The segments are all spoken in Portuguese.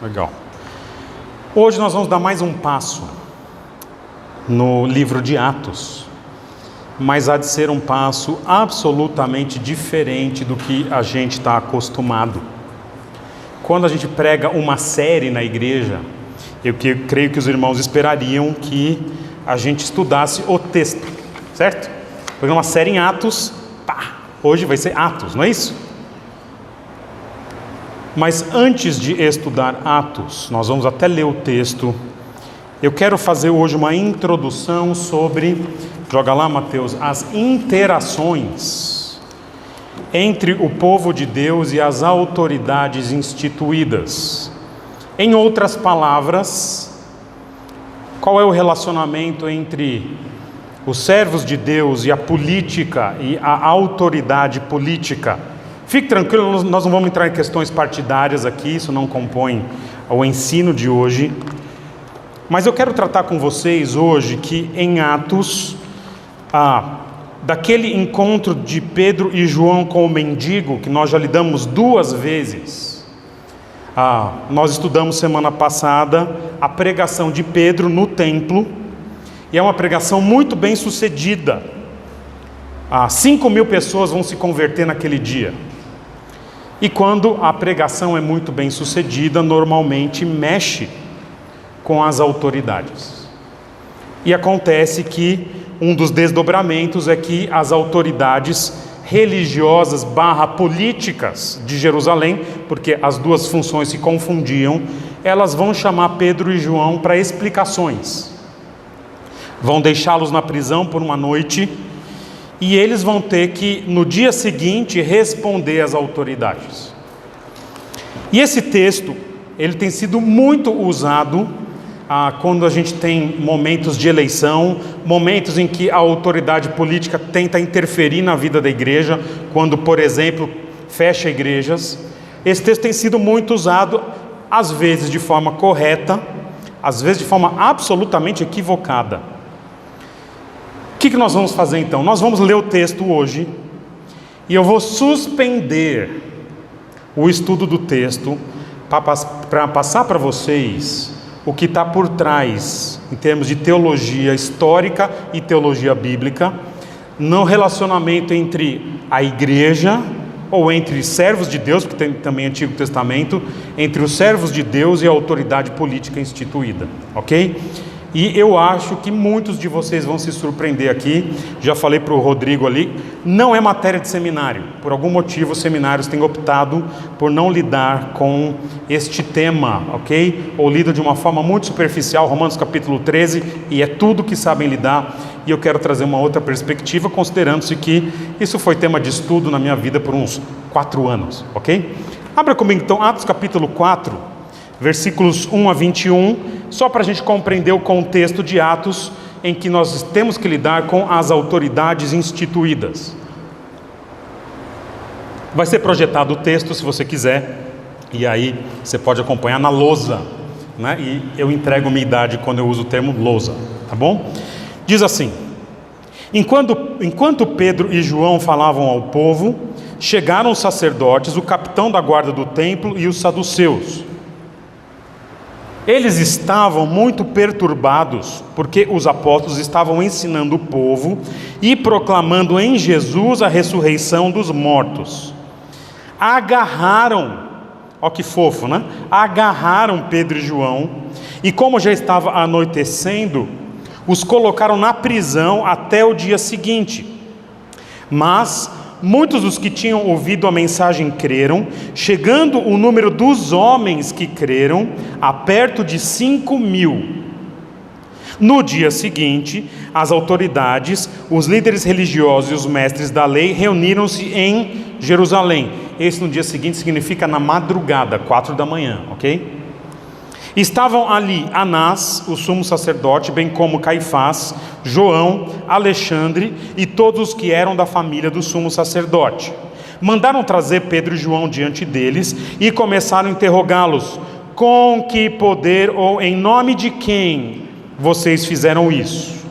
Legal. Hoje nós vamos dar mais um passo no livro de Atos, mas há de ser um passo absolutamente diferente do que a gente está acostumado. Quando a gente prega uma série na igreja, eu creio que os irmãos esperariam que a gente estudasse o texto, certo? Porque uma série em Atos, hoje vai ser Atos, não é isso? Mas antes de estudar Atos, nós vamos até ler o texto. Eu quero fazer hoje uma introdução sobre, joga lá Mateus, as interações entre o povo de Deus e as autoridades instituídas. Em outras palavras, qual é o relacionamento entre os servos de Deus e a política e a autoridade política? Fique tranquilo, nós não vamos entrar em questões partidárias aqui, isso não compõe o ensino de hoje. Mas eu quero tratar com vocês hoje que em Atos, daquele encontro de Pedro e João com o mendigo, que nós já lidamos 2 vezes. Nós estudamos semana passada a pregação de Pedro no templo, e é uma pregação muito bem sucedida. 5.000 pessoas vão se converter naquele dia. E quando a pregação é muito bem sucedida, normalmente mexe com as autoridades. E acontece que um dos desdobramentos é que as autoridades religiosas / políticas de Jerusalém, porque as duas funções se confundiam, elas vão chamar Pedro e João para explicações. Vão deixá-los na prisão por uma noite, e eles vão ter que, no dia seguinte, responder às autoridades. E esse texto, ele tem sido muito usado quando a gente tem momentos de eleição, momentos em que a autoridade política tenta interferir na vida da igreja, quando, por exemplo, fecha igrejas. Esse texto tem sido muito usado, às vezes de forma correta, às vezes de forma absolutamente equivocada. O que nós vamos fazer então? Nós vamos ler o texto hoje, e eu vou suspender o estudo do texto para passar para vocês o que está por trás, em termos de teologia histórica e teologia bíblica, no relacionamento entre a igreja, ou entre servos de Deus, porque tem também Antigo Testamento, entre os servos de Deus e a autoridade política instituída, ok? E eu acho que muitos de vocês vão se surpreender aqui. Já falei para o Rodrigo ali, não é matéria de seminário. Por algum motivo os seminários têm optado por não lidar com este tema, ok? Ou lidam de uma forma muito superficial, Romanos capítulo 13, e é tudo que sabem lidar. E eu quero trazer uma outra perspectiva, considerando-se que isso foi tema de estudo na minha vida por uns 4 anos, ok? Abra comigo então Atos capítulo 4, versículos 1 a 21, só para a gente compreender o contexto de Atos, em que nós temos que lidar com as autoridades instituídas. Vai ser projetado o texto, se você quiser, e aí você pode acompanhar na lousa, né? E eu entrego minha idade quando eu uso o termo lousa, tá bom? Diz assim: enquanto Pedro e João falavam ao povo, chegaram os sacerdotes, o capitão da guarda do templo e os saduceus. Eles estavam muito perturbados, porque os apóstolos estavam ensinando o povo e proclamando em Jesus a ressurreição dos mortos. Agarraram, ó que fofo, né? Agarraram Pedro e João, e como já estava anoitecendo, os colocaram na prisão até o dia seguinte. Mas muitos dos que tinham ouvido a mensagem creram, chegando o número dos homens que creram a perto de 5.000. No dia seguinte, as autoridades, os líderes religiosos e os mestres da lei reuniram-se em Jerusalém. Esse no dia seguinte significa na madrugada, 4 da manhã, ok? Estavam ali Anás, o sumo sacerdote, bem como Caifás, João, Alexandre e todos os que eram da família do sumo sacerdote. Mandaram trazer Pedro e João diante deles e começaram a interrogá-los: com que poder ou em nome de quem vocês fizeram isso?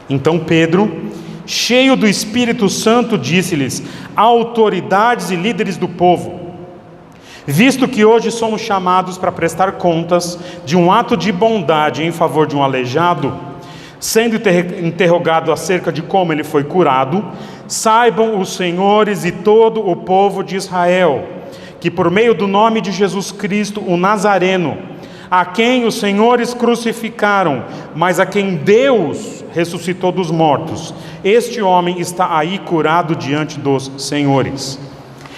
Então Pedro, cheio do Espírito Santo, disse-lhes: autoridades e líderes do povo, Visto que hoje somos chamados para prestar contas de um ato de bondade em favor de um aleijado, sendo interrogado acerca de como ele foi curado, saibam os senhores e todo o povo de Israel, que por meio do nome de Jesus Cristo, o Nazareno, a quem os senhores crucificaram, mas a quem Deus ressuscitou dos mortos, este homem está aí curado diante dos senhores.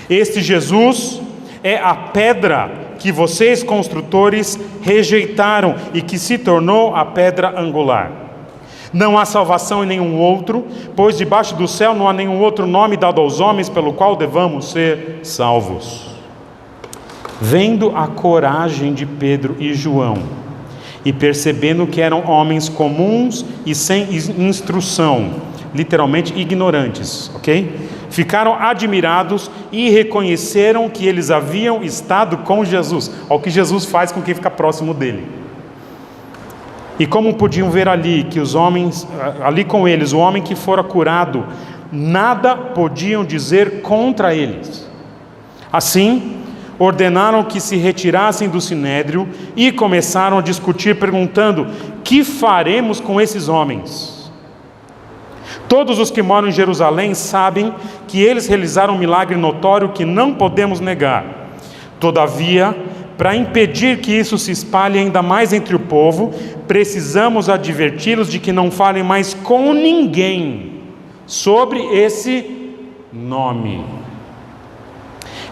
Este Jesus é a pedra que vocês, construtores, rejeitaram e que se tornou a pedra angular. Não há salvação em nenhum outro, pois debaixo do céu não há nenhum outro nome dado aos homens pelo qual devamos ser salvos. Vendo a coragem de Pedro e João, e percebendo que eram homens comuns e sem instrução, literalmente ignorantes, ok? Ficaram admirados e reconheceram que eles haviam estado com Jesus. Olha o que Jesus faz com quem fica próximo dele. E como podiam ver ali que os homens, ali com eles, o homem que fora curado, nada podiam dizer contra eles. Assim, ordenaram que se retirassem do sinédrio e começaram a discutir, perguntando: que faremos com esses homens? Todos os que moram em Jerusalém sabem que eles realizaram um milagre notório que não podemos negar. Todavia, para impedir que isso se espalhe ainda mais entre o povo, precisamos adverti-los de que não falem mais com ninguém sobre esse nome.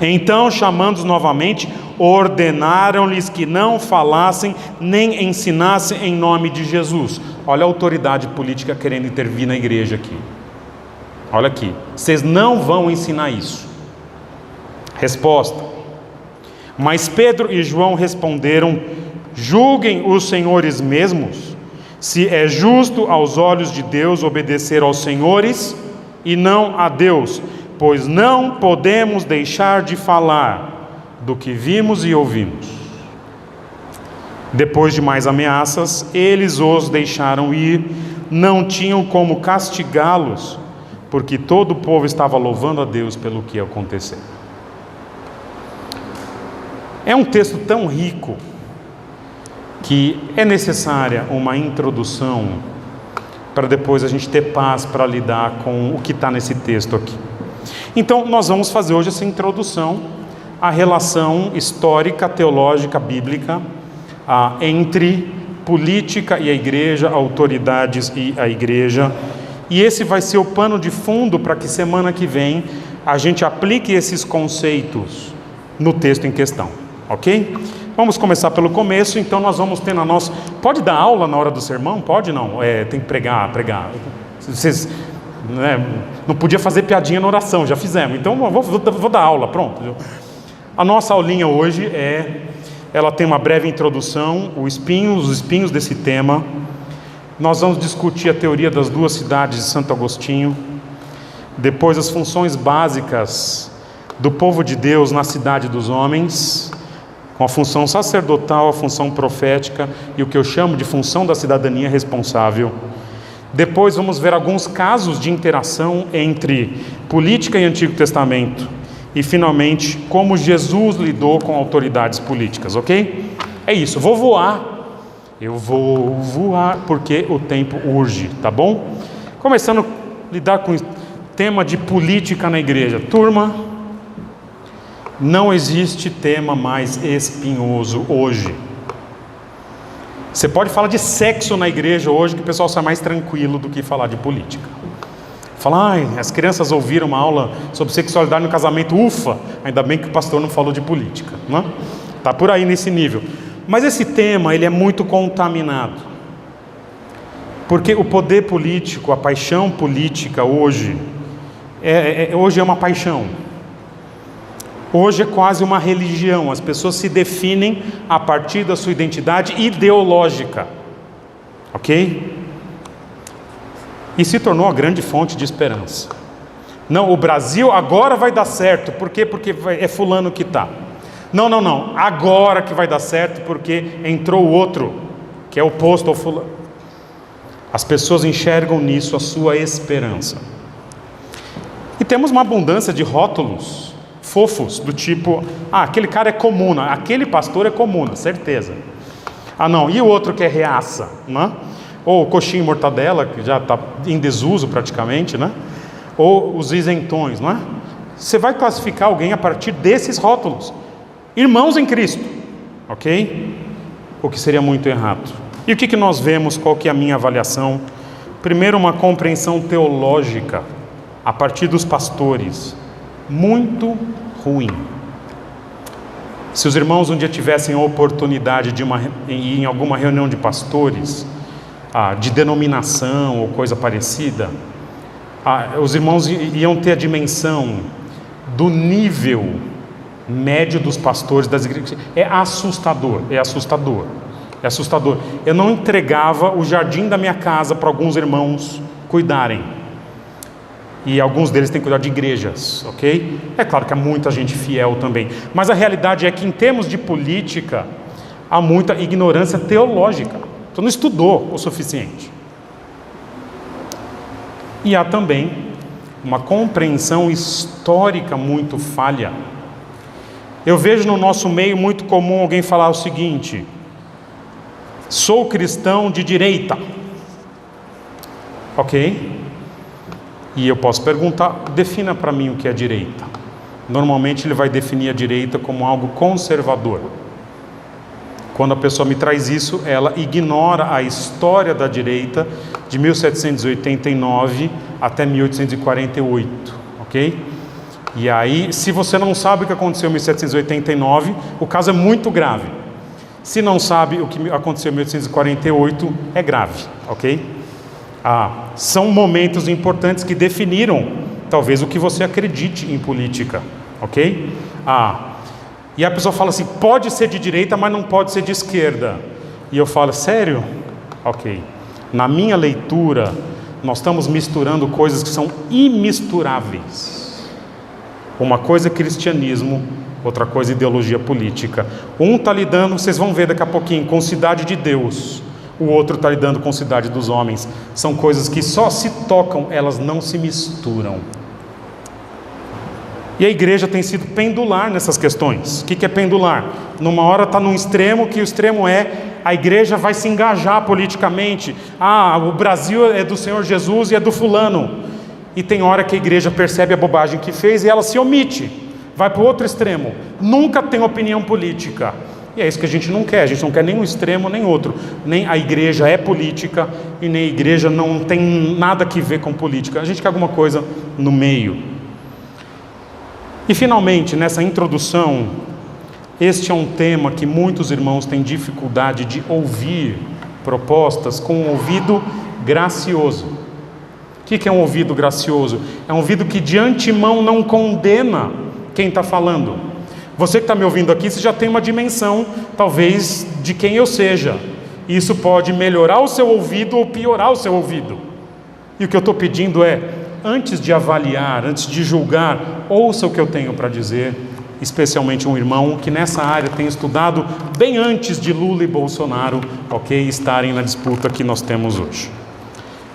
Então, chamando-os novamente, ordenaram-lhes que não falassem nem ensinassem em nome de Jesus. Olha a autoridade política querendo intervir na igreja aqui. Olha aqui, vocês não vão ensinar isso. Resposta: mas Pedro e João responderam: julguem os senhores mesmos, se é justo aos olhos de Deus obedecer aos senhores e não a Deus, pois não podemos deixar de falar do que vimos e ouvimos. Depois de mais ameaças, eles os deixaram ir, não tinham como castigá-los, porque todo o povo estava louvando a Deus pelo que aconteceu. É um texto tão rico que é necessária uma introdução para depois a gente ter paz para lidar com o que está nesse texto aqui. Então, nós vamos fazer hoje essa introdução à relação histórica, teológica, bíblica entre política e a igreja, autoridades e a igreja. E esse vai ser o pano de fundo para que semana que vem a gente aplique esses conceitos no texto em questão, ok? Vamos começar pelo começo. Então nós vamos ter na nossa... Pode dar aula na hora do sermão? Pode não? Tem que pregar. Vocês... não podia fazer piadinha na oração, já fizemos. Então vou dar aula, pronto. A nossa aulinha hoje ela tem uma breve introdução, os espinhos desse tema. Nós vamos discutir a teoria das duas cidades de Santo Agostinho. Depois as funções básicas do povo de Deus na cidade dos homens, com a função sacerdotal, a função profética e o que eu chamo de função da cidadania responsável. Depois vamos ver alguns casos de interação entre política e Antigo Testamento. E finalmente, como Jesus lidou com autoridades políticas, ok? É isso, eu vou voar porque o tempo urge, tá bom? Começando a lidar com o tema de política na igreja. Turma, não existe tema mais espinhoso hoje. Você pode falar de sexo na igreja hoje, que o pessoal sai mais tranquilo do que falar de política. Falar, as crianças ouviram uma aula sobre sexualidade no casamento, ufa, ainda bem que o pastor não falou de política, não? Tá por aí nesse nível. Mas esse tema, ele é muito contaminado. Porque o poder político, a paixão política hoje é uma paixão. Hoje é quase uma religião. As pessoas se definem a partir da sua identidade ideológica, ok? E se tornou a grande fonte de esperança. Não, o Brasil agora vai dar certo. Por quê? Porque é fulano que está. Não. Agora que vai dar certo porque entrou o outro, que é oposto ao fulano. As pessoas enxergam nisso a sua esperança. E temos uma abundância de rótulos fofos, do tipo, aquele cara é comuna, aquele pastor é comuna, certeza. Não, e o outro que é reaça, né? Ou coxinha e mortadela, que já está em desuso praticamente, né? Ou os isentões, não é? Você vai classificar alguém a partir desses rótulos. Irmãos em Cristo, ok? O que seria muito errado. E o que nós vemos, qual que é a minha avaliação? Primeiro, uma compreensão teológica, a partir dos pastores, muito ruim. Se os irmãos um dia tivessem a oportunidade de ir em alguma reunião de pastores, de denominação ou coisa parecida, os irmãos iam ter a dimensão do nível médio dos pastores das igrejas. É assustador. Eu não entregava o jardim da minha casa para alguns irmãos cuidarem. E alguns deles têm que cuidar de igrejas, ok? É claro que há muita gente fiel também. Mas a realidade é que, em termos de política, há muita ignorância teológica. Você não estudou o suficiente. E há também uma compreensão histórica muito falha. Eu vejo no nosso meio muito comum alguém falar o seguinte: sou cristão de direita. Ok? E eu posso perguntar, defina para mim o que é direita. Normalmente ele vai definir a direita como algo conservador. Quando a pessoa me traz isso, ela ignora a história da direita de 1789 até 1848, ok? E aí, se você não sabe o que aconteceu em 1789, o caso é muito grave. Se não sabe o que aconteceu em 1848, é grave, ok? São momentos importantes que definiram, talvez, o que você acredite em política, ok? E a pessoa fala assim, pode ser de direita, mas não pode ser de esquerda. E eu falo, sério? Ok. Na minha leitura, nós estamos misturando coisas que são imisturáveis. Uma coisa é cristianismo, outra coisa é ideologia política. Um está lidando, vocês vão ver daqui a pouquinho, com cidade de Deus. O outro está lidando com cidade dos homens. São coisas que só se tocam, elas não se misturam. E a igreja tem sido pendular nessas questões. O que é pendular? Numa hora está num extremo, que o extremo é a igreja vai se engajar politicamente. O Brasil é do Senhor Jesus e é do fulano. E tem hora que a igreja percebe a bobagem que fez e ela se omite. Vai para o outro extremo. Nunca tem opinião política. E é isso que a gente não quer. A gente não quer nem um extremo nem outro. Nem a igreja é política e nem a igreja não tem nada que ver com política. A gente quer alguma coisa no meio. E finalmente, nessa introdução, este é um tema que muitos irmãos têm dificuldade de ouvir propostas com um ouvido gracioso. O que é um ouvido gracioso? É um ouvido que de antemão não condena quem está falando. Você que está me ouvindo aqui, você já tem uma dimensão, talvez, de quem eu seja. Isso pode melhorar o seu ouvido ou piorar o seu ouvido. E o que eu estou pedindo é, antes de avaliar, antes de julgar, ouça o que eu tenho para dizer, especialmente um irmão que nessa área tem estudado bem antes de Lula e Bolsonaro, ok, estarem na disputa que nós temos hoje.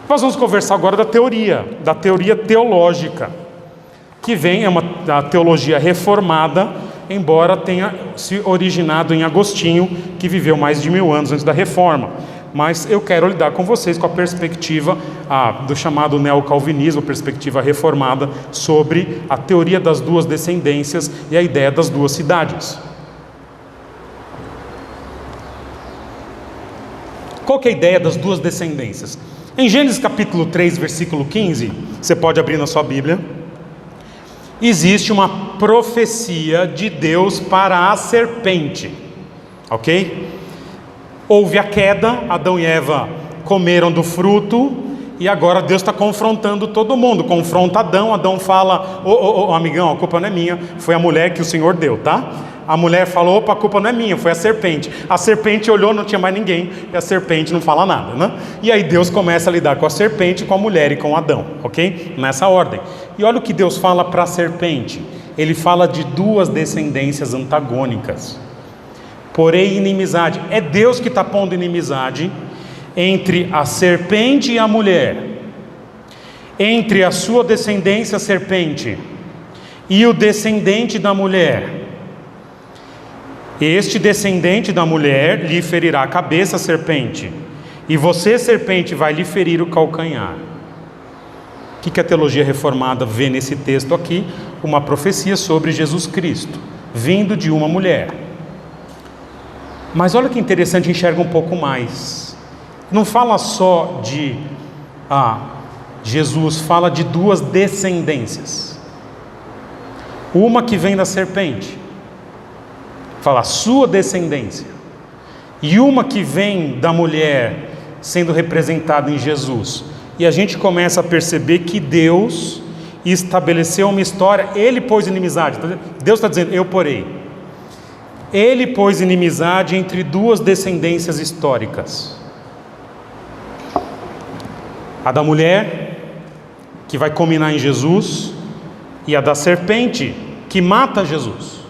Nós vamos conversar agora da teoria teológica, que vem, da teologia reformada, embora tenha se originado em Agostinho, que viveu mais de 1000 anos antes da reforma. Mas eu quero lidar com vocês com a perspectiva do chamado neocalvinismo, perspectiva reformada, sobre a teoria das duas descendências e a ideia das duas cidades. Qual que é a ideia das duas descendências? Em Gênesis capítulo 3, versículo 15, você pode abrir na sua Bíblia, existe uma profecia de Deus para a serpente, ok? Houve a queda, Adão e Eva comeram do fruto, e agora Deus está confrontando todo mundo. Confronta Adão, Adão fala, amigão, a culpa não é minha, foi a mulher que o Senhor deu, tá? A mulher falou, opa, a culpa não é minha, foi a serpente. A serpente olhou, não tinha mais ninguém, e a serpente não fala nada, né? E aí Deus começa a lidar com a serpente, com a mulher e com Adão, ok? Nessa ordem. E olha o que Deus fala para a serpente. Ele fala de duas descendências antagônicas. Porém, inimizade. É Deus que está pondo inimizade entre a serpente e a mulher, entre a sua descendência, a serpente, e o descendente da mulher. Este descendente da mulher lhe ferirá a cabeça, a serpente, e você, serpente, vai lhe ferir o calcanhar. O que a teologia reformada vê nesse texto aqui? Uma profecia sobre Jesus Cristo, vindo de uma mulher. Mas olha que interessante, enxerga um pouco mais. Não fala só de Jesus, fala de duas descendências. Uma que vem da serpente, fala a sua descendência, e uma que vem da mulher, sendo representada em Jesus. E a gente começa a perceber que Deus estabeleceu uma história. Ele pôs inimizade. Deus está dizendo, eu porei. Ele pôs inimizade entre duas descendências históricas. A da mulher, que vai culminar em Jesus, e a da serpente, que mata Jesus.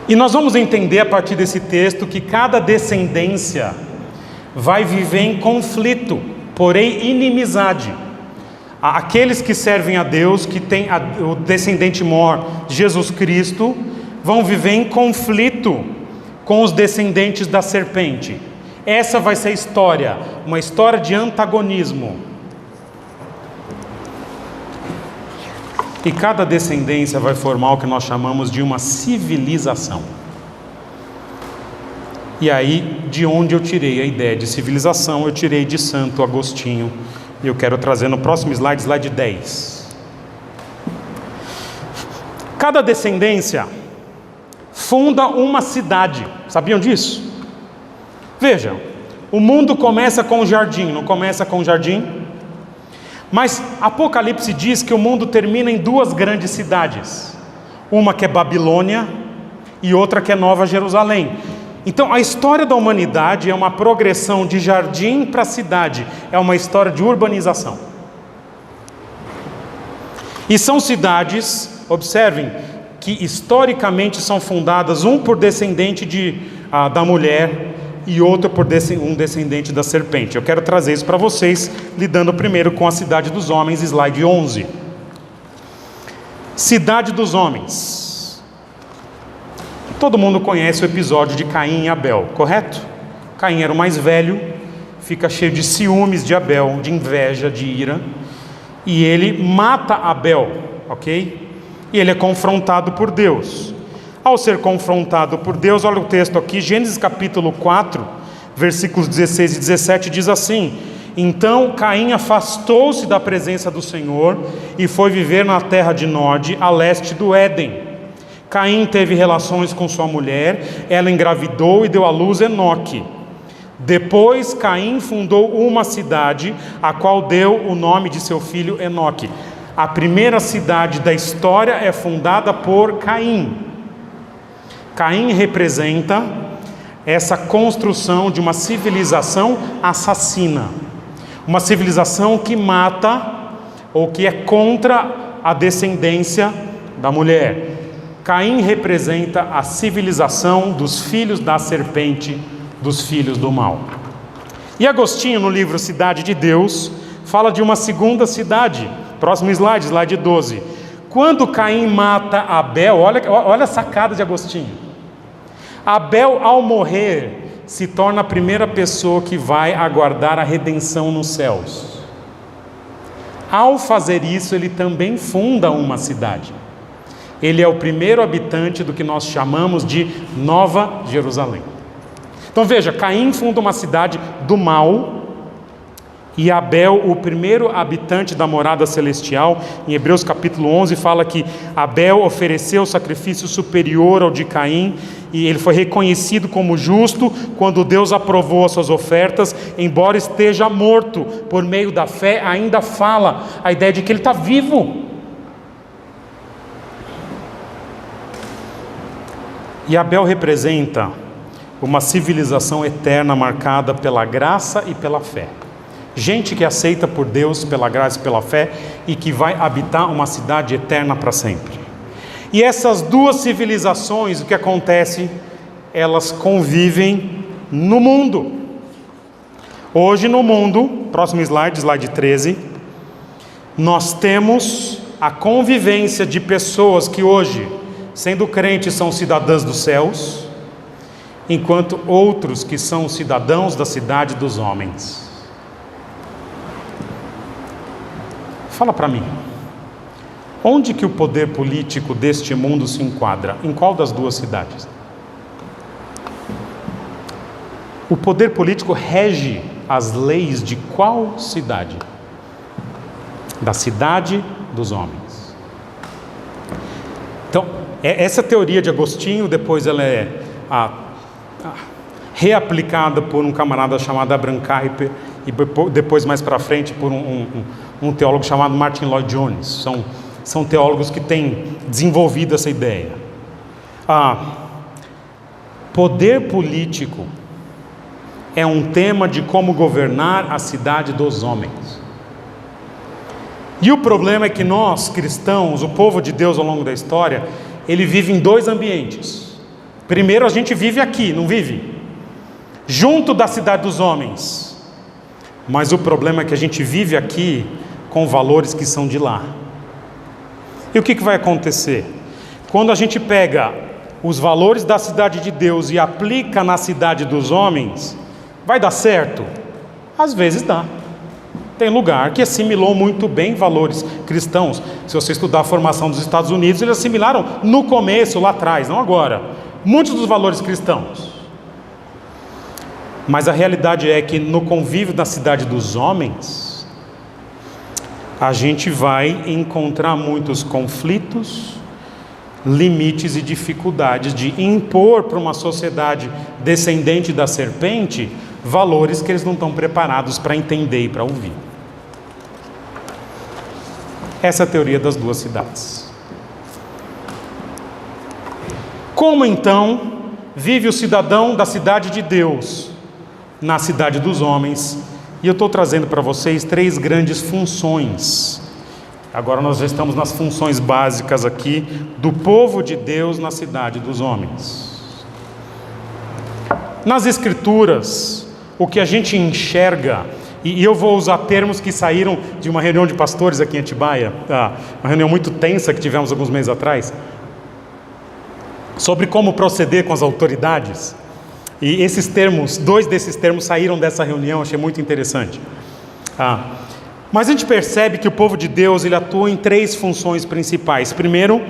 E nós vamos entender a partir desse texto que cada descendência vai viver em conflito, porém inimizade. Aqueles que servem a Deus, que tem o descendente mor, Jesus Cristo, vão viver em conflito com os descendentes da serpente. Essa vai ser a história, uma história de antagonismo. E cada descendência vai formar o que nós chamamos de uma civilização. E aí, de onde eu tirei a ideia de civilização? Eu tirei de Santo Agostinho. E eu quero trazer no próximo slide, slide 10. Cada descendência funda uma cidade. Sabiam disso? Vejam, o mundo começa com o jardim, não começa com o jardim? Mas Apocalipse diz que o mundo termina em duas grandes cidades. Uma que é Babilônia e outra que é Nova Jerusalém. Então a história da humanidade é uma progressão de jardim para cidade. É uma história de urbanização. E são cidades, observem, que historicamente são fundadas, um por descendente da mulher e outro por um descendente da serpente. Eu quero trazer isso para vocês, lidando primeiro com a cidade dos homens, slide 11. Cidade dos homens. Todo mundo conhece o episódio de Caim e Abel, correto? Caim era o mais velho, fica cheio de ciúmes de Abel, de inveja, de ira, e ele mata Abel, ok? E ele é confrontado por Deus. Ao ser confrontado por Deus, olha o texto aqui, Gênesis capítulo 4, versículos 16 e 17, diz assim: então Caim afastou-se da presença do Senhor e foi viver na terra de Nod, a leste do Éden. Caim teve relações com sua mulher, ela engravidou e deu à luz Enoque. Depois Caim fundou uma cidade, a qual deu o nome de seu filho Enoque. A primeira cidade da história é fundada por Caim. Caim representa essa construção de uma civilização assassina, uma civilização que mata ou que é contra a descendência da mulher. Caim representa a civilização dos filhos da serpente, dos filhos do mal. E Agostinho, no livro Cidade de Deus, fala de uma segunda cidade. Próximo slide, slide 12. Quando Caim mata Abel, olha a sacada de Agostinho. Abel, ao morrer, se torna a primeira pessoa que vai aguardar a redenção nos céus. Ao fazer isso, ele também funda uma cidade. Ele é o primeiro habitante do que nós chamamos de Nova Jerusalém. Então veja, Caim funda uma cidade do mal, e Abel, o primeiro habitante da morada celestial. Em Hebreus capítulo 11 fala que Abel ofereceu sacrifício superior ao de Caim, e ele foi reconhecido como justo quando Deus aprovou as suas ofertas, embora esteja morto. Por meio da fé ainda fala a ideia de que ele está vivo. E Abel representa uma civilização eterna marcada pela graça e pela fé. Gente que é aceita por Deus pela graça e pela fé e que vai habitar uma cidade eterna para sempre. E essas duas civilizações, o que acontece? Elas convivem no mundo. Hoje no mundo, próximo slide, slide 13, nós temos a convivência de pessoas que hoje, sendo crentes, são cidadãs dos céus, enquanto outros que são cidadãos da cidade dos homens. Fala para mim, onde que o poder político deste mundo se enquadra? Em qual das duas cidades? O poder político rege as leis de qual cidade? Da cidade dos homens. Então, essa teoria de Agostinho, depois ela é reaplicada por um camarada chamado Abraham Kuyper e depois mais para frente por um teólogo chamado Martin Lloyd Jones. São teólogos que têm desenvolvido essa ideia. Poder político é um tema de como governar a cidade dos homens. E o problema é que nós, cristãos, o povo de Deus ao longo da história, ele vive em dois ambientes. Primeiro, a gente vive aqui, não vive? Junto da cidade dos homens. Mas o problema é que a gente vive aqui com valores que são de lá. E o que vai acontecer? Quando a gente pega os valores da cidade de Deus e aplica na cidade dos homens, vai dar certo? Às vezes dá. Tem lugar que assimilou muito bem valores cristãos. Se você estudar a formação dos Estados Unidos, eles assimilaram no começo, lá atrás, não agora, muitos dos valores cristãos. Mas a realidade é que no convívio da cidade dos homens, a gente vai encontrar muitos conflitos, limites e dificuldades de impor para uma sociedade descendente da serpente valores que eles não estão preparados para entender e para ouvir. Essa é a teoria das duas cidades. Como então vive o cidadão da cidade de Deus na cidade dos homens? E eu estou trazendo para vocês 3 grandes funções. Agora nós já estamos nas funções básicas aqui do povo de Deus na cidade dos homens. Nas Escrituras, o que a gente enxerga, e eu vou usar termos que saíram de uma reunião de pastores aqui em Atibaia, uma reunião muito tensa que tivemos alguns meses atrás, sobre como proceder com as autoridades. E esses termos, 2 desses termos saíram dessa reunião, achei muito interessante. Mas a gente percebe que o povo de Deus, ele atua em 3 funções principais. Primeiro,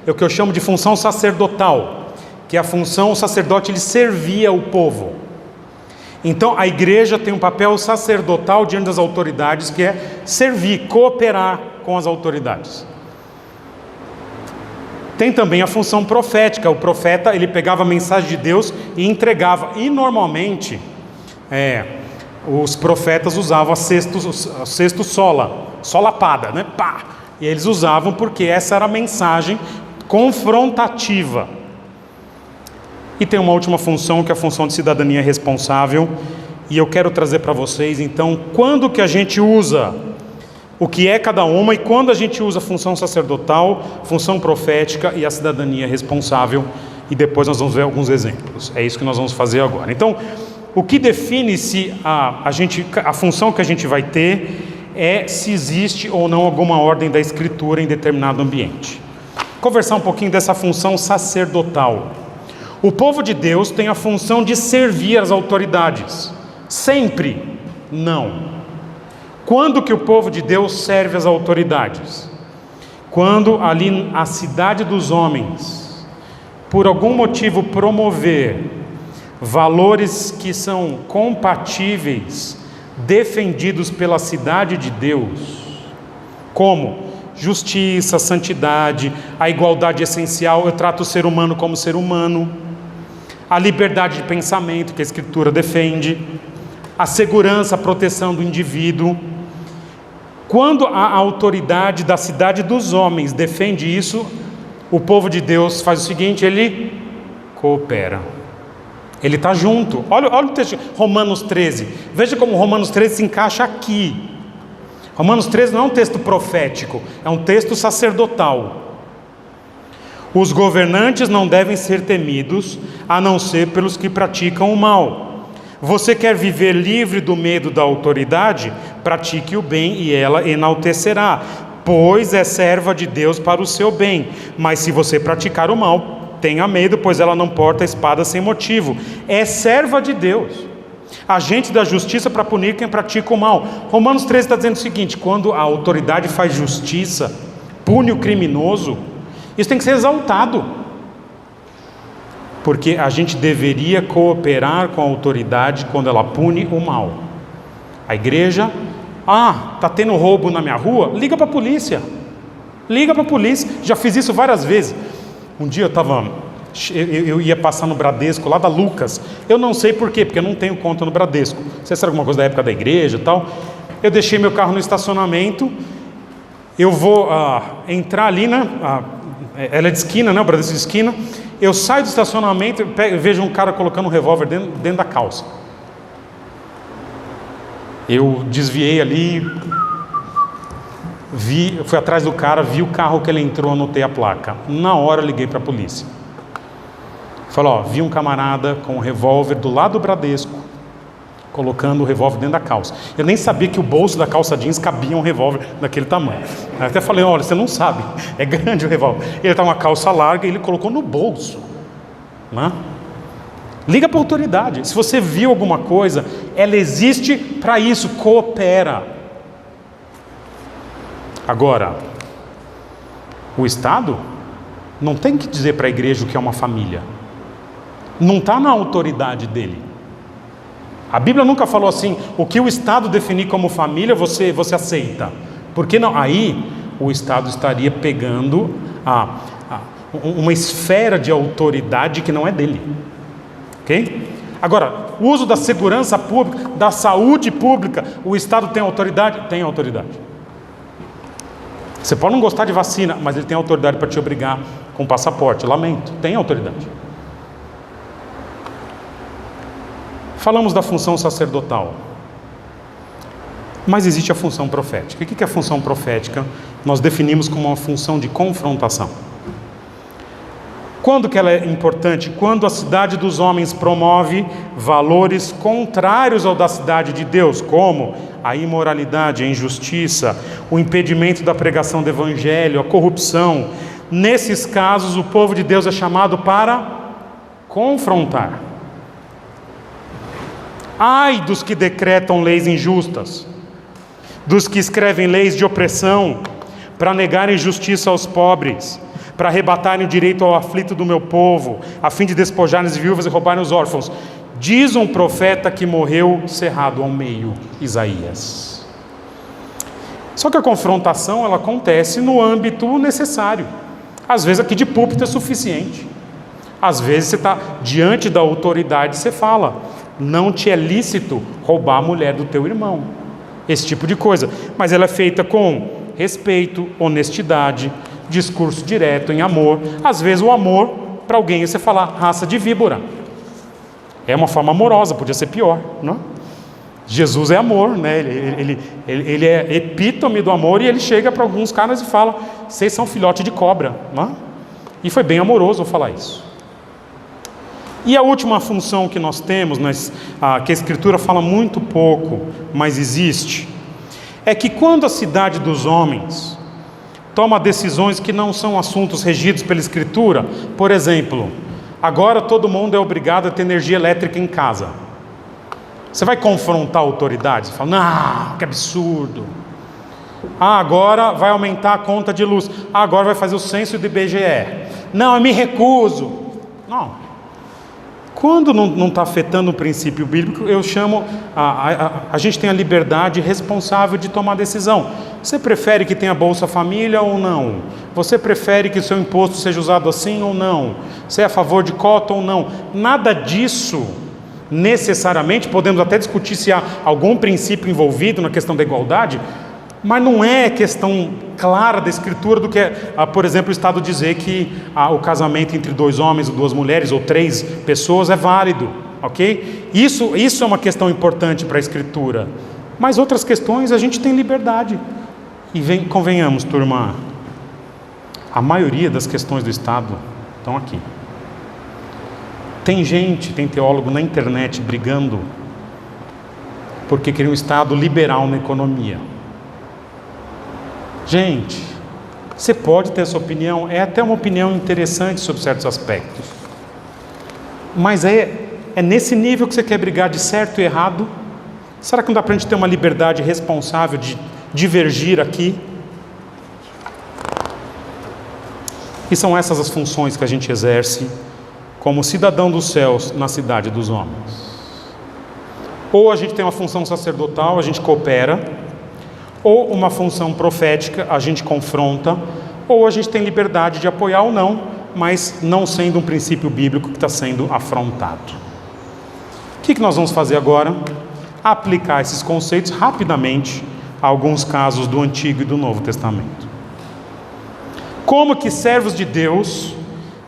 é o que eu chamo de função sacerdotal, que é a função, o sacerdote ele servia o povo. Então a igreja tem um papel sacerdotal diante das autoridades, que é servir, cooperar com as autoridades. Tem também a função profética. O profeta, ele pegava a mensagem de Deus e entregava. E normalmente, os profetas usavam cesto solapada, né? Pá! E eles usavam porque essa era a mensagem confrontativa. E tem uma última função, que é a função de cidadania responsável. E eu quero trazer para vocês, então, quando que a gente usa o que é cada uma, e quando a gente usa a função sacerdotal, função profética e a cidadania responsável, e depois nós vamos ver alguns exemplos. É isso que nós vamos fazer agora. Então, o que define se a função que a gente vai ter é se existe ou não alguma ordem da Escritura em determinado ambiente. Conversar um pouquinho dessa função sacerdotal. O povo de Deus tem a função de servir as autoridades. Sempre? Não. Quando que o povo de Deus serve as autoridades? Quando ali a cidade dos homens, por algum motivo, promover valores que são compatíveis, defendidos pela cidade de Deus, como justiça, santidade, a igualdade essencial, eu trato o ser humano como ser humano, a liberdade de pensamento que a Escritura defende, a segurança, a proteção do indivíduo. Quando a autoridade da cidade dos homens defende isso, o povo de Deus faz o seguinte: ele coopera, ele está junto. Olha o texto, Romanos 13, veja como Romanos 13 se encaixa aqui. Romanos 13 não é um texto profético, é um texto sacerdotal. Os governantes não devem ser temidos, a não ser pelos que praticam o mal. Você quer viver livre do medo da autoridade? Pratique o bem e ela enaltecerá. pois é serva de Deus para o seu bem. Mas se você praticar o mal, tenha medo, pois ela não porta a espada sem motivo. É serva de Deus, agente da justiça para punir quem pratica o mal. Romanos 13 está dizendo o seguinte: quando a autoridade faz justiça, pune o criminoso, isso tem que ser exaltado, porque a gente deveria cooperar com a autoridade quando ela pune o mal. A igreja, está tendo roubo na minha rua? Liga para a polícia. Liga para a polícia. Já fiz isso várias vezes. Um dia eu ia passar no Bradesco, lá da Lucas. Eu não sei por quê, porque eu não tenho conta no Bradesco. Não sei se era alguma coisa da época da igreja e tal. Eu deixei meu carro no estacionamento. Eu vou entrar ali, né? Ela é de esquina, né? O Bradesco de esquina. Eu saio do estacionamento e vejo um cara colocando um revólver dentro da calça. Eu desviei ali, fui atrás do cara, vi o carro que ele entrou, anotei a placa. Na hora liguei para a polícia. Falei, vi um camarada com um revólver do lado do Bradesco, colocando o revólver dentro da calça. Eu nem sabia que o bolso da calça jeans cabia um revólver daquele tamanho. Eu até falei, olha, você não sabe, é grande o revólver. Ele estava uma calça larga e ele colocou no bolso, né? Liga para a autoridade. Se você viu alguma coisa, ela existe para isso, coopera. Agora, o Estado não tem que dizer para a igreja o que é uma família. Não está na autoridade dele. A Bíblia nunca falou assim: o que o Estado definir como família, você aceita. Porque não? Aí o Estado estaria pegando uma esfera de autoridade que não é dele. Ok? Agora, o uso da segurança pública, da saúde pública, o Estado tem autoridade? Tem autoridade. Você pode não gostar de vacina, mas ele tem autoridade para te obrigar com passaporte. Lamento, tem autoridade. Falamos da função sacerdotal, mas existe a função profética. O que é a função profética? Nós definimos como uma função de confrontação. Quando que ela é importante? Quando a cidade dos homens promove valores contrários ao da cidade de Deus, como a imoralidade, a injustiça, o impedimento da pregação do evangelho, a corrupção. Nesses casos, o povo de Deus é chamado para confrontar. Ai dos que decretam leis injustas, dos que escrevem leis de opressão, para negarem justiça aos pobres, para arrebatarem o direito ao aflito do meu povo, a fim de despojarem as viúvas e roubarem os órfãos. Diz um profeta que morreu cerrado ao meio, Isaías. Só que a confrontação, ela acontece no âmbito necessário. Às vezes aqui de púlpito é suficiente. Às vezes você está diante da autoridade e você fala: não te é lícito roubar a mulher do teu irmão. Esse tipo de coisa. Mas ela é feita com respeito, honestidade, discurso direto, em amor. Às vezes o amor, para alguém, é você falar raça de víbora. É uma forma amorosa, podia ser pior, não? Jesus é amor, né? Ele é epítome do amor, e ele chega para alguns caras e fala: vocês são filhote de cobra, não? E foi bem amoroso falar isso. E a última função que nós temos, que a Escritura fala muito pouco, mas existe, é que quando a cidade dos homens toma decisões que não são assuntos regidos pela Escritura, por exemplo, agora todo mundo é obrigado a ter energia elétrica em casa. Você vai confrontar a autoridade? Você fala: não, que absurdo. Agora vai aumentar a conta de luz. Agora vai fazer o censo do IBGE. Não, eu me recuso. Não. Quando não está afetando o princípio bíblico, eu chamo, a gente tem a liberdade responsável de tomar decisão. Você prefere que tenha Bolsa Família ou não? Você prefere que o seu imposto seja usado assim ou não? Você é a favor de cota ou não? Nada disso, necessariamente, podemos até discutir se há algum princípio envolvido na questão da igualdade, mas não é questão clara da Escritura do que é, por exemplo, o Estado dizer que o casamento entre 2 homens ou 2 mulheres ou 3 pessoas é válido, ok? Isso é uma questão importante para a Escritura, mas outras questões a gente tem liberdade. E convenhamos, turma, a maioria das questões do Estado estão aqui. Tem teólogo na internet brigando porque queria um Estado liberal na economia. Gente, você pode ter essa opinião, é até uma opinião interessante sobre certos aspectos. Mas é nesse nível que você quer brigar de certo e errado? Será que não dá para a gente ter uma liberdade responsável de divergir aqui? E são essas as funções que a gente exerce como cidadão dos céus na cidade dos homens. Ou a gente tem uma função sacerdotal, a gente coopera, ou uma função profética, a gente confronta, ou a gente tem liberdade de apoiar ou não, mas não sendo um princípio bíblico que está sendo afrontado. O que nós vamos fazer agora? Aplicar esses conceitos rapidamente a alguns casos do Antigo e do Novo Testamento. Como que servos de Deus,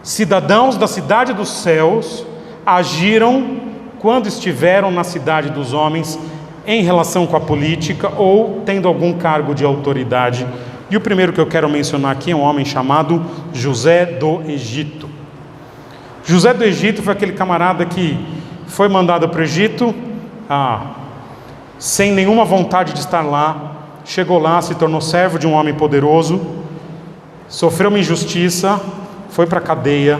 cidadãos da cidade dos céus, agiram quando estiveram na cidade dos homens em relação com a política ou tendo algum cargo de autoridade. E o primeiro que eu quero mencionar aqui é um homem chamado José do Egito. José do Egito foi aquele camarada que foi mandado para o Egito sem nenhuma vontade de estar lá, chegou lá, se tornou servo de um homem poderoso, sofreu uma injustiça, foi para a cadeia,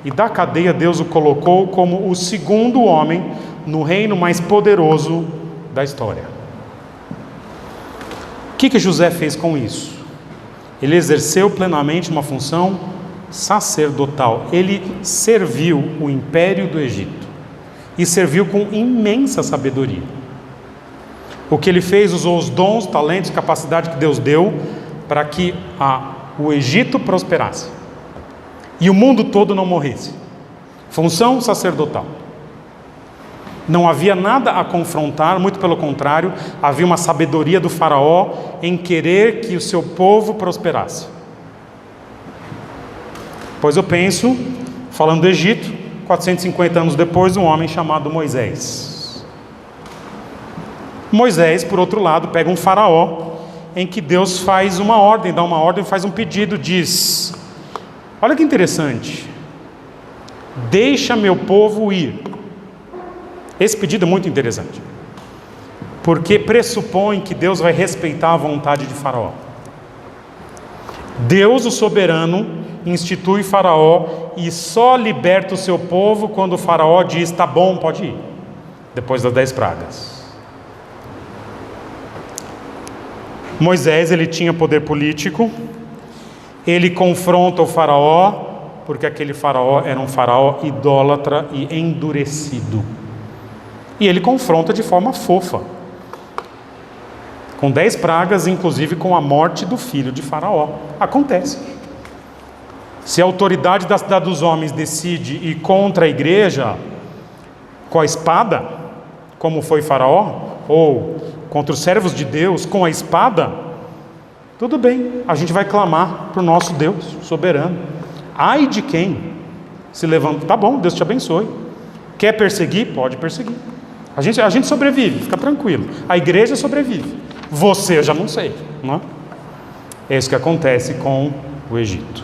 e da cadeia Deus o colocou como o segundo homem no reino mais poderoso da história. O que José fez com isso? Ele exerceu plenamente uma função sacerdotal. Ele serviu o império do Egito e serviu com imensa sabedoria. O que ele fez, usou os dons, talentos, capacidade que Deus deu para que o Egito prosperasse e o mundo todo não morresse. Função sacerdotal. Não havia nada a confrontar, muito pelo contrário, havia uma sabedoria do faraó em querer que o seu povo prosperasse. Pois eu penso, falando do Egito, 450 anos depois, um homem chamado Moisés. Moisés, por outro lado, pega um faraó em que Deus faz uma ordem, dá uma ordem, faz um pedido, diz: olha que interessante, deixa meu povo ir. Esse pedido é muito interessante, porque pressupõe que Deus vai respeitar a vontade de Faraó. Deus, o soberano, institui Faraó e só liberta o seu povo quando o Faraó diz: tá bom, pode ir, depois das 10 pragas. Moisés, ele tinha poder político, ele confronta o Faraó, porque aquele Faraó era um Faraó idólatra e endurecido. E ele confronta de forma fofa, com 10 pragas, inclusive com a morte do filho de Faraó. Acontece. Se a autoridade da cidade dos homens decide ir contra a igreja com a espada, como foi Faraó, ou contra os servos de Deus com a espada, tudo bem, a gente vai clamar para o nosso Deus soberano. Ai de quem se levanta, tá bom, Deus te abençoe. Quer perseguir? Pode perseguir. A gente sobrevive, fica tranquilo. A igreja sobrevive. Você eu já não sei, não é? É isso que acontece com o Egito.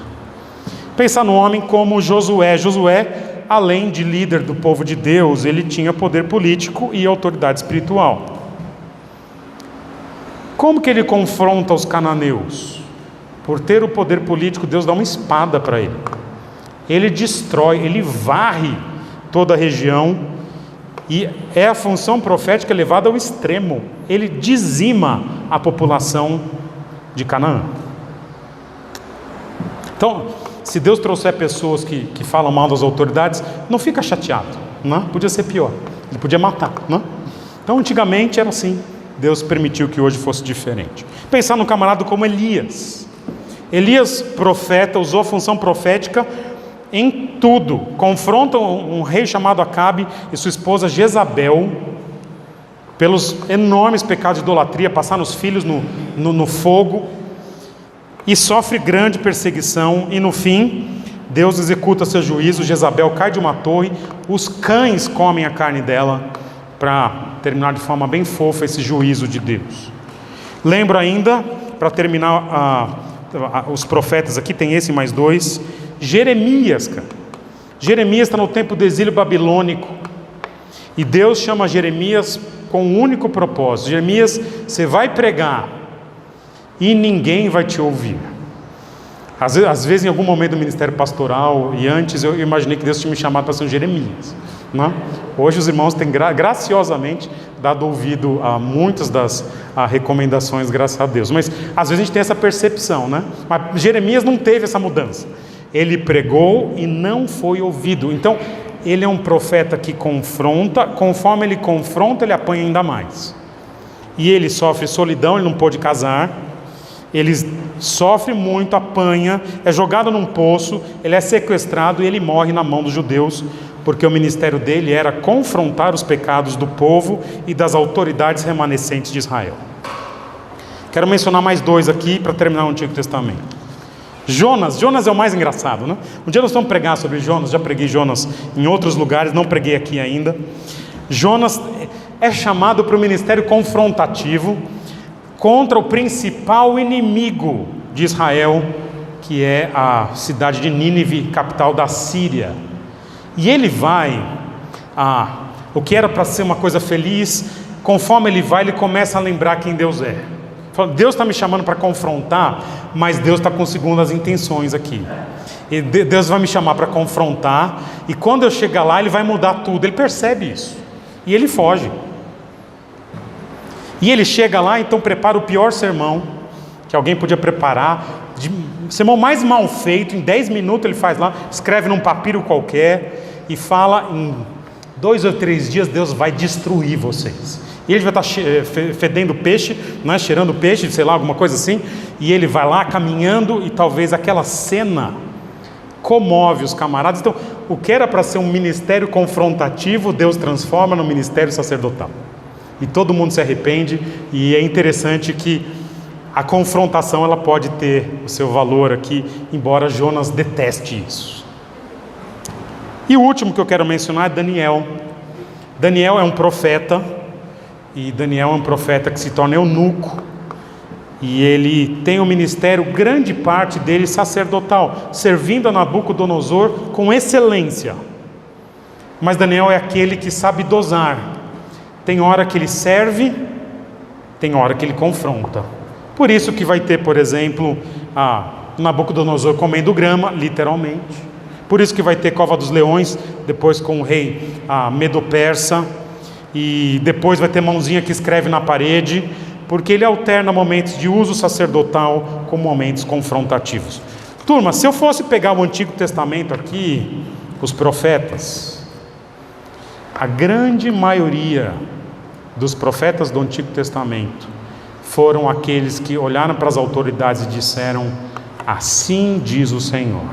Pensar no homem como Josué. Josué, além de líder do povo de Deus, ele tinha poder político e autoridade espiritual. Como que ele confronta os cananeus? Por ter o poder político, Deus dá uma espada para ele. Ele destrói, ele varre toda a região. E é a função profética levada ao extremo. Ele dizima a população de Canaã. Então, se Deus trouxer pessoas que falam mal das autoridades, não fica chateado, não? Podia ser pior, ele podia matar, não? Então, antigamente era assim. Deus permitiu que hoje fosse diferente. Pensar num camarada como Elias. Elias, profeta, usou a função profética em tudo. Confronta um rei chamado Acabe e sua esposa Jezabel pelos enormes pecados de idolatria, passar nos filhos no fogo, e sofre grande perseguição, e no fim Deus executa seu juízo. Jezabel cai de uma torre, os cães comem a carne dela, para terminar de forma bem fofa esse juízo de Deus. Lembro ainda, para terminar os profetas aqui, tem esse mais 2, Jeremias, cara. Jeremias está no tempo do exílio babilônico, e Deus chama Jeremias com um único propósito: Jeremias, você vai pregar, e ninguém vai te ouvir. Às vezes, em algum momento do ministério pastoral, e antes, eu imaginei que Deus tinha me chamado para ser um Jeremias, né? Hoje os irmãos têm graciosamente dado ouvido a muitas das recomendações, graças a Deus. Mas às vezes a gente tem essa percepção, né? Mas Jeremias não teve essa mudança. Ele pregou e não foi ouvido. Então, ele é um profeta que confronta, conforme ele confronta, ele apanha ainda mais. E ele sofre solidão, ele não pôde casar, ele sofre muito, apanha, é jogado num poço, ele é sequestrado e ele morre na mão dos judeus, porque o ministério dele era confrontar os pecados do povo e das autoridades remanescentes de Israel. Quero mencionar mais dois aqui para terminar o Antigo Testamento. Jonas é o mais engraçado, né? Um dia nós vamos pregar sobre Jonas, já preguei Jonas em outros lugares, não preguei aqui ainda. Jonas é chamado para o ministério confrontativo contra o principal inimigo de Israel, que é a cidade de Nínive, capital da Síria. E ele vai, o que era para ser uma coisa feliz, conforme ele vai, ele começa a lembrar quem Deus é. Deus está me chamando para confrontar, mas Deus está com segundas intenções aqui. E Deus vai me chamar para confrontar, e quando eu chegar lá, Ele vai mudar tudo. Ele percebe isso, e ele foge. E ele chega lá, então prepara o pior sermão que alguém podia preparar, sermão mais mal feito, em 10 minutos ele faz lá, escreve num papiro qualquer, e fala, em 2 ou 3 dias Deus vai destruir vocês. E ele vai estar fedendo peixe, né, cheirando peixe, sei lá, alguma coisa assim, e ele vai lá caminhando, e talvez aquela cena comove os camaradas. Então, o que era para ser um ministério confrontativo, Deus transforma no ministério sacerdotal. E todo mundo se arrepende, e é interessante que a confrontação ela pode ter o seu valor aqui, embora Jonas deteste isso. E o último que eu quero mencionar é Daniel. Daniel é um profeta, e Daniel é um profeta que se torna eunuco, e ele tem um ministério, grande parte dele sacerdotal, servindo a Nabucodonosor com excelência. Mas Daniel é aquele que sabe dosar. Tem hora que ele serve, tem hora que ele confronta. Por isso que vai ter, por exemplo, Nabucodonosor comendo grama, literalmente. Por isso que vai ter cova dos leões, depois com o rei Medo-Persa, e depois vai ter mãozinha que escreve na parede, porque ele alterna momentos de uso sacerdotal com momentos confrontativos. Turma, se eu fosse pegar o Antigo Testamento aqui, os profetas, a grande maioria dos profetas do Antigo Testamento foram aqueles que olharam para as autoridades e disseram: assim diz o Senhor.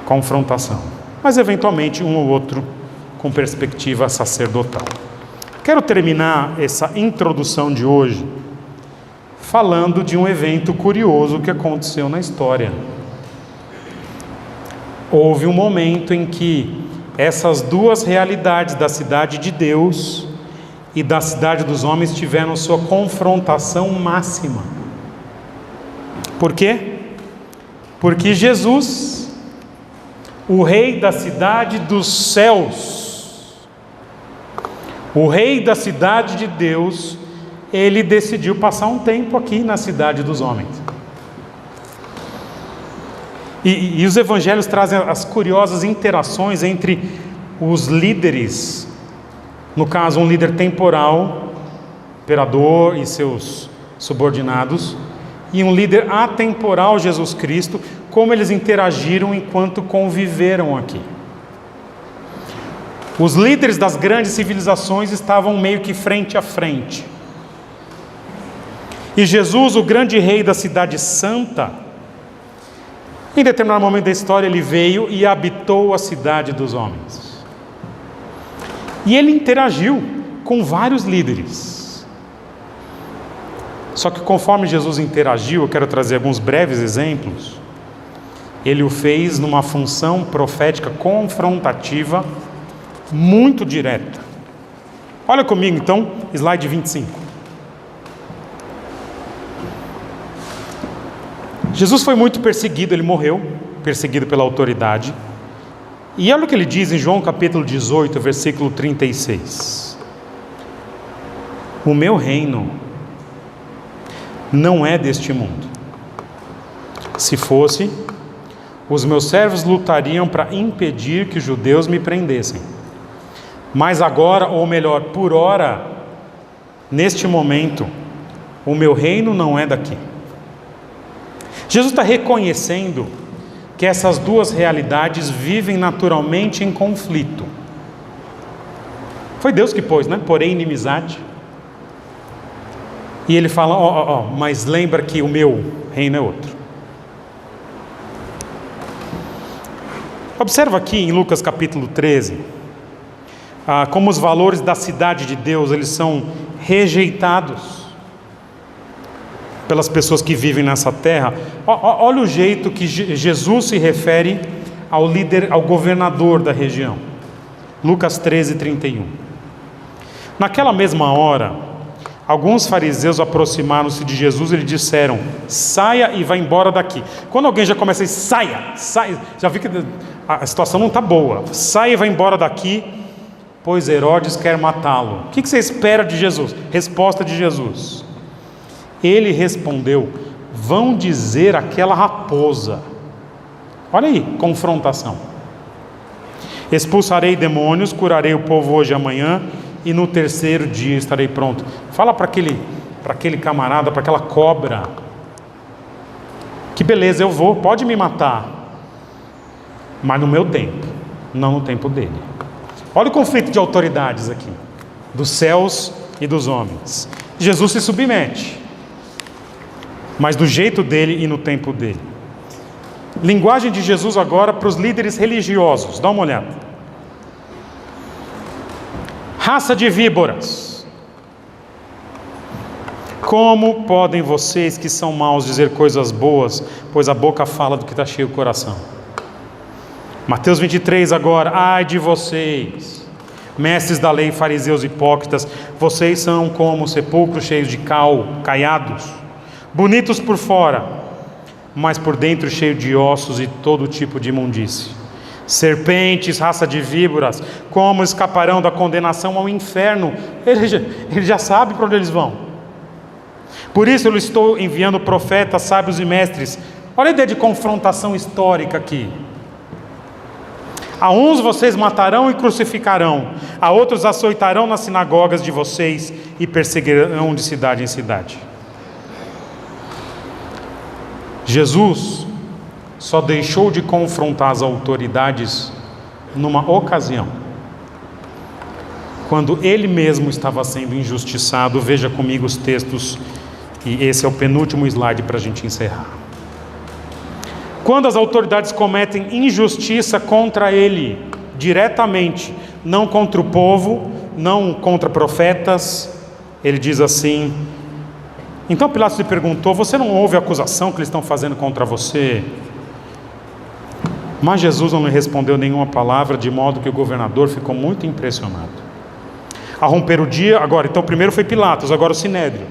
Confrontação, mas eventualmente um ou outro com perspectiva sacerdotal. Quero terminar essa introdução de hoje falando de um evento curioso que aconteceu na história. Houve um momento em que essas duas realidades da cidade de Deus e da cidade dos homens tiveram sua confrontação máxima. Por quê? Porque Jesus, o rei da cidade dos céus, o rei da cidade de Deus, ele decidiu passar um tempo aqui na cidade dos homens. E os evangelhos trazem as curiosas interações entre os líderes, no caso um líder temporal, imperador e seus subordinados, e um líder atemporal, Jesus Cristo, como eles interagiram enquanto conviveram aqui. Os líderes das grandes civilizações estavam meio que frente a frente. E Jesus, o grande rei da cidade santa, em determinado momento da história, ele veio e habitou a cidade dos homens. E ele interagiu com vários líderes. Só que conforme Jesus interagiu, eu quero trazer alguns breves exemplos, ele o fez numa função profética confrontativa, muito direta. Olha comigo então, slide 25. Jesus foi muito perseguido, ele morreu, perseguido pela autoridade. E olha o que ele diz em João capítulo 18, versículo 36. O meu reino não é deste mundo. Se fosse, os meus servos lutariam para impedir que os judeus me prendessem. Mas agora, ou melhor, por ora, neste momento, o meu reino não é daqui. Jesus está reconhecendo que essas duas realidades vivem naturalmente em conflito. Foi Deus que pôs, né? Porém, inimizade. E ele fala, mas lembra que o meu reino é outro. Observa aqui em Lucas capítulo 13, como os valores da cidade de Deus, eles são rejeitados pelas pessoas que vivem nessa terra. Olha o jeito que Jesus se refere ao líder, ao governador da região. Lucas 13, 31. Naquela mesma hora, alguns fariseus aproximaram-se de Jesus e lhe disseram: saia e vá embora daqui. Quando alguém já começa a dizer, saia, já vi que a situação não está boa. Saia e vá embora daqui, pois Herodes quer matá-lo. O que você espera de Jesus? Resposta de Jesus. Ele respondeu: vão dizer àquela raposa. Olha aí, confrontação. Expulsarei demônios, curarei o povo hoje e amanhã, e no terceiro dia estarei pronto. Fala para aquele camarada, para aquela cobra, que beleza, eu vou, pode me matar, mas no meu tempo, não no tempo dele. Olha o conflito de autoridades aqui, dos céus e dos homens. Jesus se submete, mas do jeito dele e no tempo dele. Linguagem de Jesus agora para os líderes religiosos, dá uma olhada. Raça de víboras, como podem vocês que são maus dizer coisas boas, pois a boca fala do que está cheio o coração? Mateus 23 agora, ai de vocês, mestres da lei, fariseus hipócritas, vocês são como sepulcros cheios de cal, caiados, bonitos por fora, mas por dentro cheio de ossos e todo tipo de imundície. Serpentes, raça de víboras, como escaparão da condenação ao inferno? Ele já sabe para onde eles vão. Por isso eu estou enviando profetas, sábios e mestres. Olha a ideia de confrontação histórica aqui. A uns vocês matarão e crucificarão, a outros açoitarão nas sinagogas de vocês e perseguirão de cidade em cidade. Jesus só deixou de confrontar as autoridades numa ocasião, quando ele mesmo estava sendo injustiçado. Veja comigo os textos, e esse é o penúltimo slide para a gente encerrar. Quando as autoridades cometem injustiça contra ele, diretamente, não contra o povo, não contra profetas, ele diz assim: então Pilatos lhe perguntou, você não ouve a acusação que eles estão fazendo contra você? Mas Jesus não lhe respondeu nenhuma palavra, de modo que o governador ficou muito impressionado. A romper o dia, agora, então primeiro foi Pilatos, agora o Sinédrio.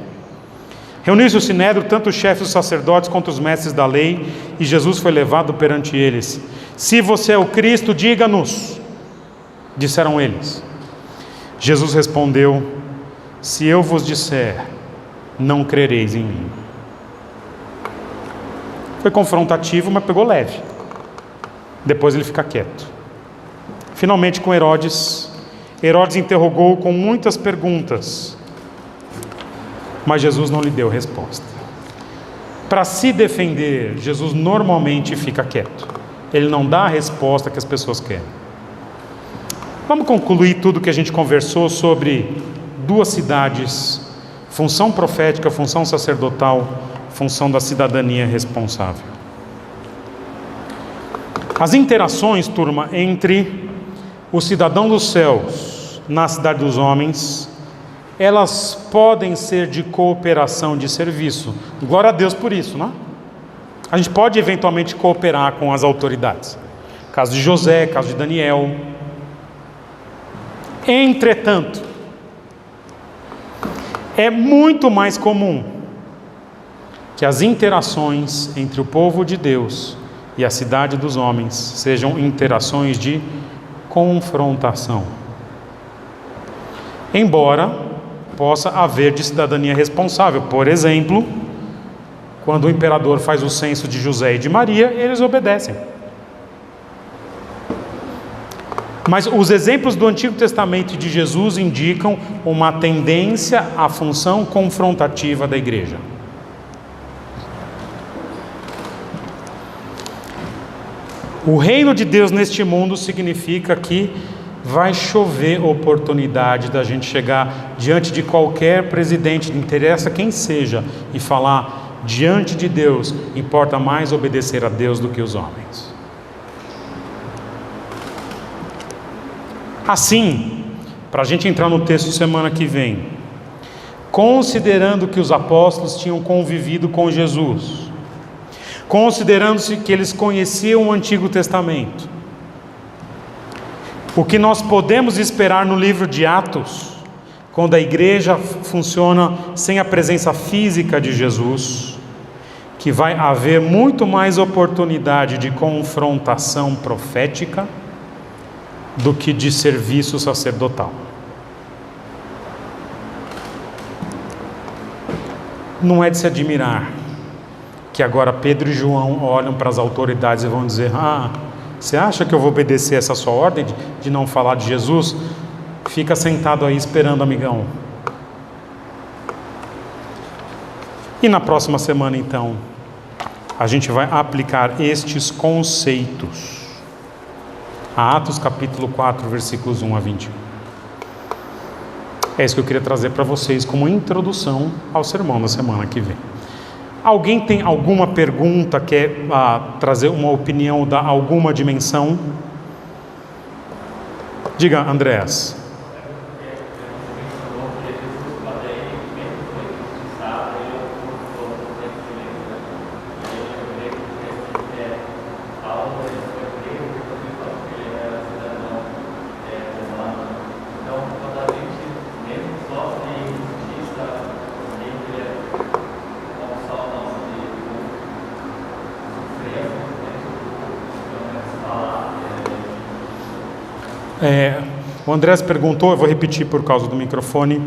Reuniu-se o Sinédrio, tanto os chefes dos sacerdotes quanto os mestres da lei, e Jesus foi levado perante eles. Se você é o Cristo, diga-nos, disseram eles. Jesus respondeu: se eu vos disser, não crereis em mim. Foi confrontativo, mas pegou leve. Depois ele fica quieto. Finalmente com Herodes interrogou com muitas perguntas, mas Jesus não lhe deu resposta. Para se defender, Jesus normalmente fica quieto. Ele não dá a resposta que as pessoas querem. Vamos concluir tudo que a gente conversou sobre duas cidades, função profética, função sacerdotal, função da cidadania responsável. As interações, turma, entre o cidadão dos céus na cidade dos homens, elas podem ser de cooperação, de serviço. Glória a Deus por isso, né? A gente pode eventualmente cooperar com as autoridades. Caso de José, caso de Daniel. Entretanto, é muito mais comum que as interações entre o povo de Deus e a cidade dos homens sejam interações de confrontação. Embora possa haver de cidadania responsável. Por exemplo, quando o imperador faz o censo de José e de Maria, eles obedecem. Mas os exemplos do Antigo Testamento e de Jesus indicam uma tendência à função confrontativa da igreja. O reino de Deus neste mundo significa que vai chover oportunidade da gente chegar diante de qualquer presidente, não interessa quem seja, e falar: diante de Deus, importa mais obedecer a Deus do que os homens. Assim, para a gente entrar no texto semana que vem, considerando que os apóstolos tinham convivido com Jesus, considerando-se que eles conheciam o Antigo Testamento, o que nós podemos esperar no livro de Atos, quando a igreja funciona sem a presença física de Jesus, que vai haver muito mais oportunidade de confrontação profética do que de serviço sacerdotal. Não é de se admirar que agora Pedro e João olham para as autoridades e vão dizer: você acha que eu vou obedecer essa sua ordem de não falar de Jesus? Fica sentado aí esperando, amigão. E na próxima semana, então, a gente vai aplicar estes conceitos a Atos capítulo 4, versículos 1 a 21. É isso que eu queria trazer para vocês como introdução ao sermão da semana que vem. Alguém tem alguma pergunta, quer trazer uma opinião, dar alguma dimensão? Diga, Andréas. O Andrés perguntou, eu vou repetir por causa do microfone,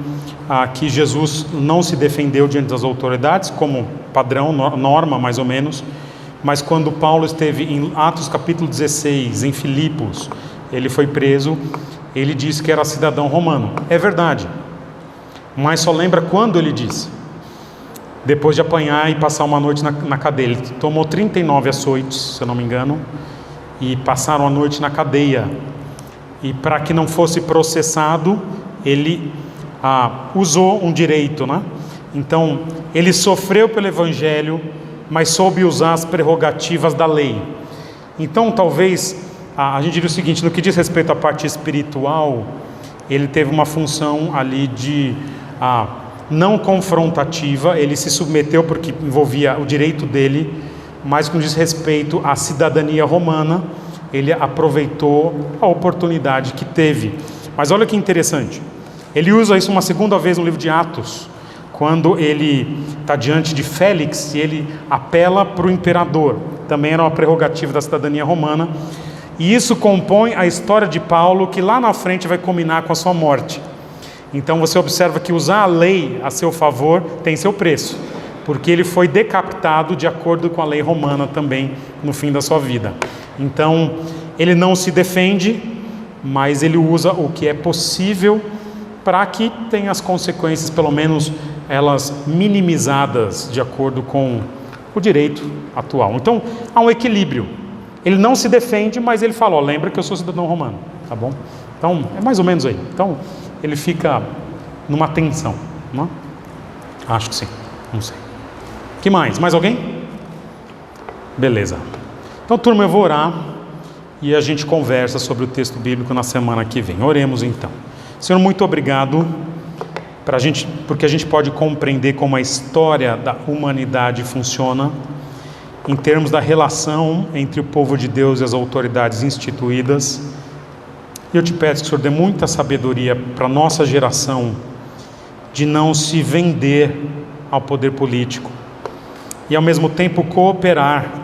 que Jesus não se defendeu diante das autoridades, como padrão, norma mais ou menos, mas quando Paulo esteve em Atos capítulo 16, em Filipos, ele foi preso, ele disse que era cidadão romano. É verdade, mas só lembra quando ele disse. Depois de apanhar e passar uma noite na cadeia. Ele tomou 39 açoites, se eu não me engano, e passaram a noite na cadeia. E para que não fosse processado, ele usou um direito, né? Então, ele sofreu pelo Evangelho, mas soube usar as prerrogativas da lei. Então, talvez, a gente diria o seguinte: no que diz respeito à parte espiritual, ele teve uma função ali de não confrontativa, ele se submeteu porque envolvia o direito dele, mas com diz respeito à cidadania romana, ele aproveitou a oportunidade que teve. Mas olha que interessante, ele usa isso uma segunda vez no livro de Atos, quando ele está diante de Félix e ele apela para o imperador. Também era uma prerrogativa da cidadania romana, e isso compõe a história de Paulo, que lá na frente vai culminar com a sua morte. Então você observa que usar a lei a seu favor tem seu preço, porque ele foi decapitado de acordo com a lei romana também no fim da sua vida. Então, ele não se defende, mas ele usa o que é possível para que tenha as consequências, pelo menos elas minimizadas de acordo com o direito atual. Então, há um equilíbrio. Ele não se defende, mas ele fala: lembra que eu sou cidadão romano, tá bom? Então, é mais ou menos aí. Então, ele fica numa tensão, não é? Acho que sim, não sei. Que mais? Mais alguém? Beleza. Então, turma, eu vou orar e a gente conversa sobre o texto bíblico na semana que vem. Oremos então. Senhor, muito obrigado porque a gente pode compreender como a história da humanidade funciona em termos da relação entre o povo de Deus e as autoridades instituídas. E eu te peço que o Senhor dê muita sabedoria para a nossa geração de não se vender ao poder político e ao mesmo tempo cooperar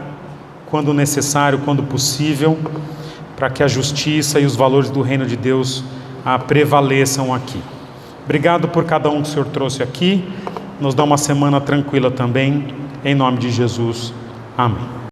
quando necessário, quando possível, para que a justiça e os valores do reino de Deus prevaleçam aqui. Obrigado por cada um que o Senhor trouxe aqui, nos dá uma semana tranquila também, Em nome de Jesus, amém.